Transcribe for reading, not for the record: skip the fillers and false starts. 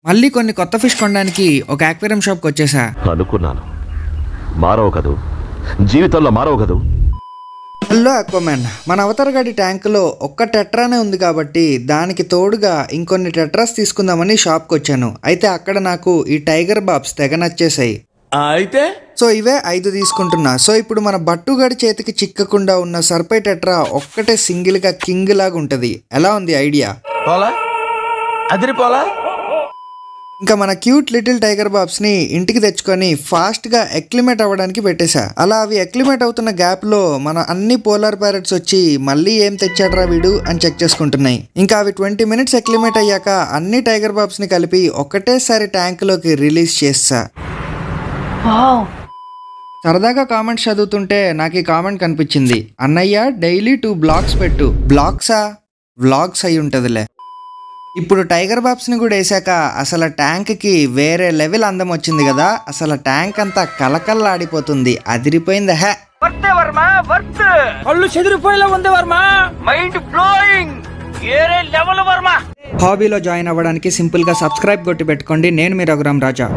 మళ్ళీ కొన్ని కొత్త ఫిష్ కొనడానికి ఒక అక్వేరియం షాప్కి వచ్చేసా. అనుకున్నాను మారవు కదూ, జీవితంలో మారవు కదూ. హలో అక్వామ్యాన్, మన అవతార్ గాడి ట్యాంకులో ఒక్క టెట్రానే ఉంది కాబట్టి దానికి తోడుగా ఇంకొన్ని టెట్రాస్ తీసుకుందామని షాప్కి వచ్చాను. అయితే అక్కడ నాకు ఈ టైగర్ బాబ్స్ తెగ నచ్చేసాయి. అయితే సో ఇవే 5 తీసుకుంటున్నా. సో ఇప్పుడు మన బట్టుగాడి చేతికి చిక్కకుండా ఉన్న సర్పై టెట్రా ఒక్కటే సింగిల్గా కింగ్ లాగా ఉంటుంది. ఎలా ఉంది ఐడియా? పోలా అదిరిపోలా. ఇంకా మన క్యూట్ లిటిల్ టైగర్ బాబ్స్ ని ఇంటికి తెచ్చుకొని ఫాస్ట్ గా అక్లిమేట్ అవ్వడానికి పెట్టేశా. అలా అవి అక్లిమేట్ అవుతున్న గ్యాప్ లో మన అన్ని పోలార్ ప్యారెట్స్ వచ్చి మళ్ళీ ఏం తెచ్చాడ్రా వీడు అని చెక్ చేసుకుంటున్నాయి. ఇంకా అవి 20 మినిట్స్ అక్లిమేట్ అయ్యాక అన్ని టైగర్ బాబ్స్ ని కలిపి ఒకటేసారి ట్యాంక్ లోకి రిలీజ్ చేస్తా. సరదాగా కామెంట్స్ చదువుతుంటే నాకు ఈ కామెంట్ కనిపించింది, అన్నయ్య డైలీ 2 బ్లాగ్స్ పెట్టు. బ్లాగ్సా? వ్లాగ్స్ అయి ఉంటదిలే. ఇప్పుడు టైగర్ బాబ్స్ ని కూడా వేసాక అసలు ట్యాంక్ కి వేరే లెవెల్ అందం వచ్చింది కదా. అసలు ట్యాంక్ అంతా కలకల్లాడిపోతుంది, అదిరిపోయింది. కళ్ళు చెదిరిపోయేలా ఉంది వర్మ, మైండ్ బ్లోయింగ్, వేరే లెవెల్ వర్మ. హాబీలో జాయిన్ అవ్వడానికి సింపుల్ గా సబ్స్క్రైబ్ కొట్టి పెట్టుకోండి. నేను మీ రఘురామ్ రాజా.